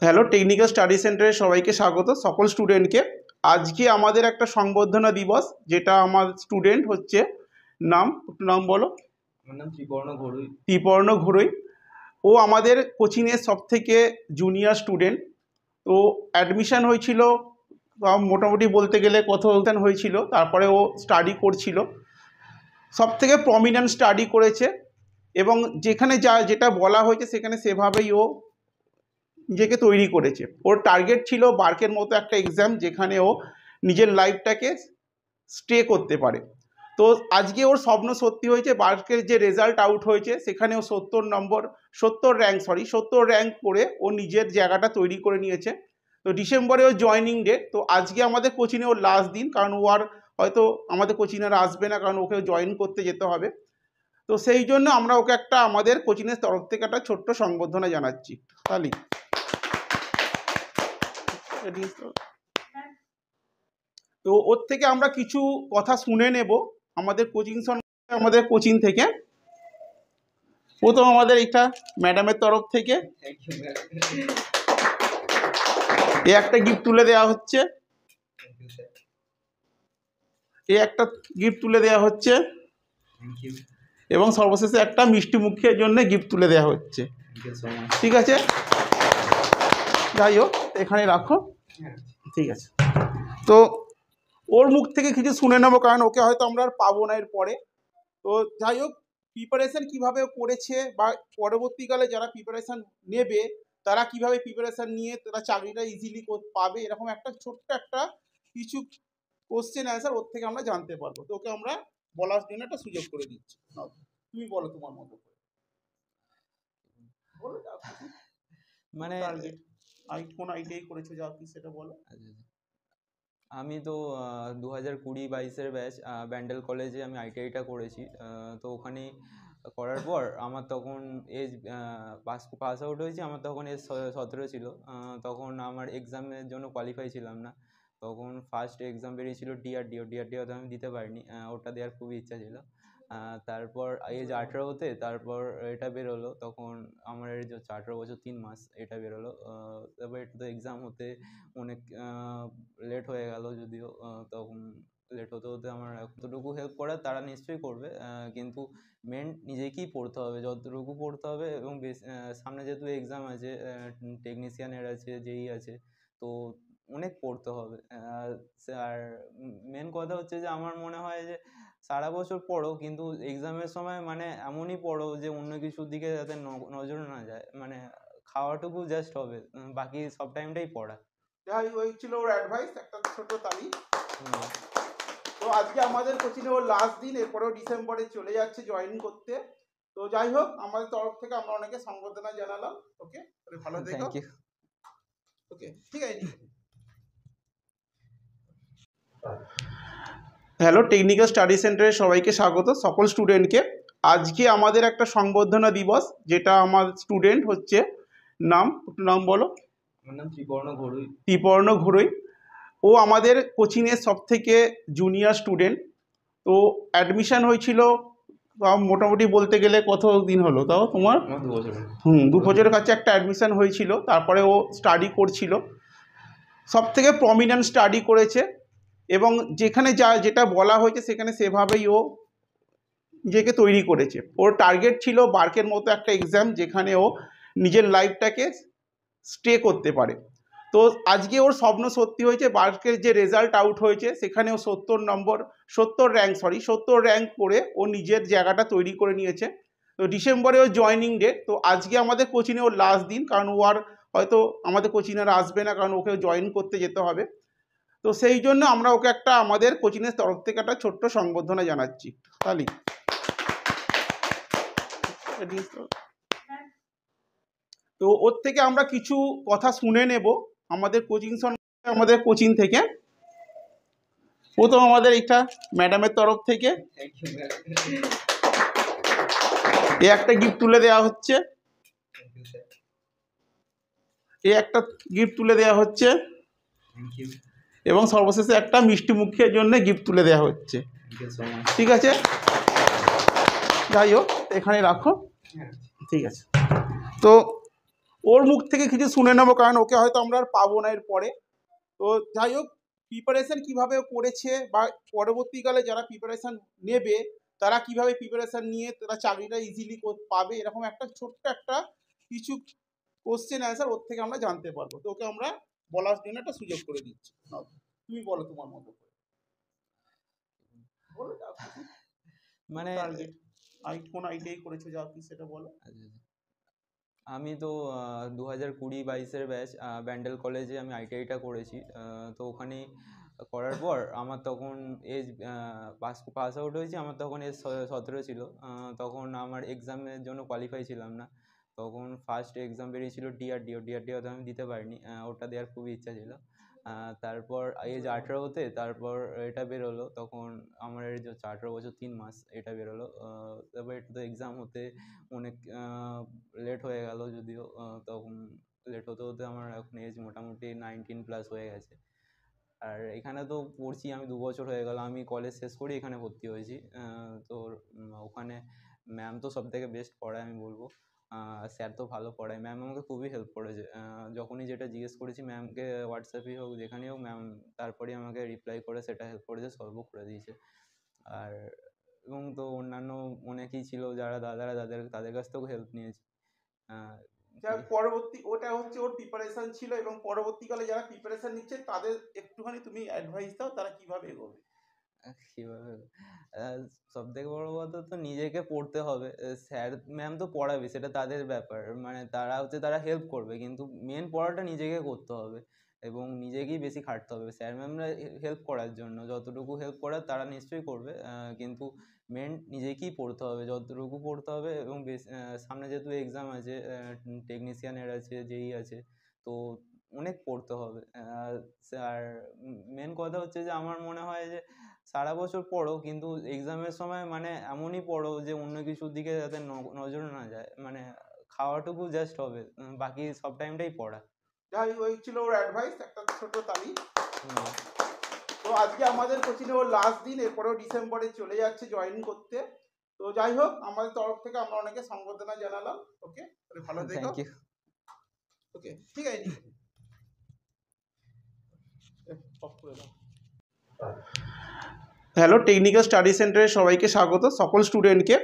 Hello, technical study সেন্টারে সবাইকে স্বাগত। সকল স্টুডেন্টকে আজকে আমাদের একটা সংবর্ধনা দিবস, যেটা আমার স্টুডেন্ট হচ্ছে নাম বলো। আমার নাম ত্রিপর্ণ ঘোড়ই। ও আমাদের কোচিংয়ের সব থেকে জুনিয়র স্টুডেন্ট। তো অ্যাডমিশন হয়েছিল মোটামুটি বলতে গেলে হয়েছিল, তারপরে ও স্টাডি করছিল, সব থেকে প্রমিনেন্ট স্টাডি করেছে এবং যেখানে যেটা বলা হয়েছে সেখানে সেভাবেই ও নিজেকে তৈরি করেছে। ওর টার্গেট ছিল বার্কের মতো একটা এক্সাম, যেখানে ও নিজের লাইফটাকে স্টে করতে পারে। তো আজকে ওর স্বপ্ন সত্যি হয়েছে। বার্কের যে রেজাল্ট আউট হয়েছে সেখানে ও 70 র্যাঙ্ক করে ও নিজের জায়গাটা তৈরি করে নিয়েছে। তো ডিসেম্বরে ওর জয়নিং ডেট। তো আজকে আমাদের কোচিংয়ে ওর লাস্ট দিন, কারণ ও আর হয়তো আমাদের কোচিংয়ে আর আসবে না, কারণ ওকে জয়েন করতে যেতে হবে। তো সেই জন্য আমরা ওকে একটা আমাদের কোচিংয়ের তরফ থেকে একটা ছোট্ট সংবর্ধনা জানাচ্ছি। তাহলে তো ওর থেকে আমরা কিছু কথা শুনে নেব আমাদের কোচিং থেকে। প্রথম আমাদের একটা ম্যাডামের তরফ থেকে একটা গিফট তুলে দেওয়া হচ্ছে, এবং সর্বশেষে একটা মিষ্টি মুখের জন্য গিফট তুলে দেওয়া হচ্ছে। ঠিক আছে, যাই হোক এখানে রাখো। ঠিক আছে, তো ওর মুখ থেকে কিছু শুনে নেবো, কারণ ওকে হয়তো আমরা আর পাবো না এরপরে। তো যাই হোক, প্রিপারেশন কীভাবে করেছে বা পরবর্তীকালে যারা প্রিপারেশান নেবে তারা কিভাবে প্রিপারেশান নিয়ে তারা চাকরিটা ইজিলি পাবে, এরকম একটা ছোট্ট একটা কিছু কোশ্চেন অ্যান্সার ওর থেকে আমরা জানতে পারবো। তো ওকে আমরা বলার জন্য একটা সুযোগ করে দিচ্ছি। তুমি বলো তোমার মতো করে। বলো মানে কোন আইটিআই করেছো, যা কি সেটা বলো। আমি তো 2020-22 ব্যাচ, ব্যান্ডেল কলেজে আমি আইটিআইটা করেছি। তো ওখানে করার পর আমার তখন এজ পাস আউট হয়েছি, আমার তখন এজ 17 ছিল। তখন আমার এক্সামের জন্য কোয়ালিফাই ছিলাম না। তখন ফার্স্ট এক্সাম বেরিয়েছিল ডিআরডিও, তো আমি দিতে পারিনি। ওটা দেওয়ার খুবই ইচ্ছা ছিল। তারপর এজ 18 তারপর এটা বেরোলো, তখন আমার এজ 18 বছর 3 মাস এটা বেরোলো। তারপর এটা তো এক্সাম হতে অনেক লেট হয়ে গেল, যদিও তখন লেট হতে হতে আমার যতটুকু হেল্প করার তারা নিশ্চয়ই করবে, কিন্তু মেন নিজেকেই পড়তে হবে, যতটুকু পড়তে হবে। এবং সামনে যেহেতু এক্সাম আছে, টেকনিশিয়ানের আছে, যেই আছে, তো অনেক পড়তে হবে। আর মেন কথা হচ্ছে যে আমার মনে হয় যে সারা বছর পড়ো, কিন্তু এক্সামের সময় মানে এমনই পড়ো যে অন্য কিছুর দিকে যাতে নজর না যায়, মানে খাওয়াটুকু জাস্ট হবে, বাকি সব টাইমটাই পড়া। যাই ওই ছিল ওর অ্যাডভাইস, একটা ছোট তালি। তো আজকে আমাদের কোচিংয়ে ওর লাস্ট দিন, এরপরেও ডিসেম্বরে চলে যাচ্ছে জয়েন করতে। তো যাই হোক, আমাদের তরফ থেকে আমরা অনেকে সংবর্ধনা জানালাম। ওকে, ভালো থেকো। ওকে, ঠিক আছে। হ্যালো, টেকনিক্যাল স্টাডি সেন্টারে সবাইকে স্বাগত, সকল স্টুডেন্টকে। আজকে আমাদের একটা সংবর্ধনা দিবস, যেটা আমার স্টুডেন্ট হচ্ছে নাম বলো। আমার নাম ত্রিপর্ণ ঘোড়ই। ও আমাদের কোচিংয়ের সব থেকে জুনিয়র স্টুডেন্ট। তো অ্যাডমিশন হয়েছিল মোটামুটি বলতে গেলে কত দিন হলো, তাও তোমার 2 বছরের কাছে একটা অ্যাডমিশন হয়েছিল, তারপরে ও স্টাডি করছিল, সব থেকে প্রমিনেন্ট স্টাডি করেছে এবং যেখানে যেটা বলা হয়েছে সেখানে সেভাবেই ও নিজেকে তৈরি করেছে। ওর টার্গেট ছিল বার্কের মতো একটা এক্সাম, যেখানে ও নিজের লাইফটাকে স্টে করতে পারে। তো আজকে ওর স্বপ্ন সত্যি হয়েছে। বার্কের যে রেজাল্ট আউট হয়েছে সেখানে ও 70 র্যাঙ্ক করে ও নিজের জায়গাটা তৈরি করে নিয়েছে। তো ডিসেম্বরে ওর জয়নিং ডেট। তো আজকে আমাদের কোচিংয়ে ওর লাস্ট দিন, কারণ ও আর হয়তো আমাদের কোচিংয়ে আর আসবে না, কারণ ওকে জয়েন করতে যেতে হবে। তো সেই জন্য আমরা ওকে একটা আমাদের কোচিংয়ের তরফ থেকে একটা ছোট্ট সংবর্ধনা জানাচ্ছি। তাহলে তো ওর থেকে আমরা কিছু কথা শুনে নেব আমাদের কোচিং থেকে। প্রথম আমাদের একটা ম্যাডামের তরফ থেকে একটা গিফট তুলে দেওয়া হচ্ছে, এবং সর্বশেষে একটা মিষ্টি মুখের জন্য গিফট তুলে দেওয়া হচ্ছে। ঠিক আছে, যাই হোক এখানে রাখো। ঠিক আছে, তো ও ওর মুখ থেকে কিছু শুনে নেবো, কারণ ওকে হয়তো আমরা আর পাবো না এরপরে। তো যাই হোক, প্রিপারেশন কিভাবে করেছে বা পরবর্তীকালে যারা প্রিপারেশন নেবে তারা কিভাবে প্রিপারেশন নিয়ে তারা চাকরিটা ইজিলি পাবে, এরকম একটা ছোট্ট একটা কিছু কোশ্চেন অ্যান্সার ওর থেকে আমরা জানতে পারবো। তো ওকে আমরা বলার জন্য একটা সুযোগ করে দিচ্ছি। নাও, তুমি বলো তোমার মতো করে, বলো যা খুশি, মানে টার্গেট কোন আইটিআই করেছো যা কি সেটা বলো। আমি তো 2020-22 ব্যাচ, ব্যান্ডেল কলেজে আমি আইটিআইটা করেছি। তো ওখানে করার পর আমার তখন এজ পাস আউট হয়েছি, আমার তখন এজ 17 ছিল। তখন আমার এক্সামের জন্য কোয়ালিফাই ছিলাম না। তখন ফার্স্ট এক্সাম বেরিয়েছিল ডিআরডিও, তো আমি দিতে পারিনি। ওটা দেওয়ার খুবই ইচ্ছা ছিল। তারপর এজ 18-তে তারপর এটা বেরোলো, তখন আমার এজ হচ্ছে 18 বছর 3 মাস, এটা বেরোলো। তারপর এটা তো এক্সাম হতে অনেক লেট হয়ে গেল, যদিও তখন লেট হতে হতে আমার এখন এজ মোটামুটি 19+ হয়ে গেছে। আর এখানে তো পড়ছি আমি 2 বছর হয়ে গেল, আমি কলেজ শেষ করি এখানে ভর্তি হয়েছি। তো ওখানে ম্যাম তো সব থেকে বেস্ট পড়ায় আমি বলবো। স্যার তো ভালো পড়ায়, ম্যাম আমাকে খুবই হেল্প করেছে। যখনই যেটা জিজ্ঞেস করেছি ম্যামকে, হোয়াটসঅ্যাপেই হোক যেখানেই হোক, ম্যাম তারপরেই আমাকে রিপ্লাই করে সেটা হেল্প করেছে, সলভও করে দিয়েছে। আর এবং তো অন্যান্য অনেকেই ছিল যারা দাদারা, তাদের কাছ থেকেও হেল্প নিয়েছি। পরবর্তী ওটা হচ্ছে ওর প্রিপারেশন ছিল, এবং পরবর্তীকালে যারা প্রিপারেশন নিচ্ছে তাদের একটুখানি তুমি অ্যাডভাইস দাও তারা কিভাবে এগোবে। কিভাবে সব থেকে বড় কথা তো নিজেকে পড়তে হবে। স্যার ম্যাম তো পড়াবে, সেটা তাদের ব্যাপার, মানে তারা হেল্প করবে, কিন্তু মেন পড়াটা নিজেকে করতে হবে এবং নিজেকেই বেশি খাটতে হবে। স্যার ম্যামরা হেল্প করার জন্য যতটুকু হেল্প করার তারা নিশ্চয়ই করবে, কিন্তু মেন নিজেকেই পড়তে হবে, যতটুকু পড়তে হবে। এবং সামনে যেহেতু এক্সাম আছে, টেকনিশিয়ানের আছে, যেই আছে, তো অনেক পড়তে হবে। আর মেন কথা হচ্ছে যে আমার মনে হয় যে সারা বছর পড়ো, কিন্তু এক্সামের সময় মানে এমনই পড়ো যে অন্য কিছুর দিকে যাতে নজর না যায়, মানে খাওয়াটুকু জাস্ট হবে, বাকি সব টাইমটাই পড়া। যাই ওই ছিল ওর অ্যাডভাইস, একটা ছোট তালি। তো আজকে আমাদের কোচিংয়ে ওর লাস্ট দিন, এরপরেও ডিসেম্বরে চলে যাচ্ছে জয়েন করতে। তো যাই হোক, আমাদের তরফ থেকে আমরা অনেকে সংবর্ধনা জানালাম। ওকে, ভালো থেকো। Thank you. ওকে, ঠিক আছে। হ্যালো, টেকনিক্যাল স্টাডি সেন্টারে সবাইকে স্বাগত, সকল স্টুডেন্টকে।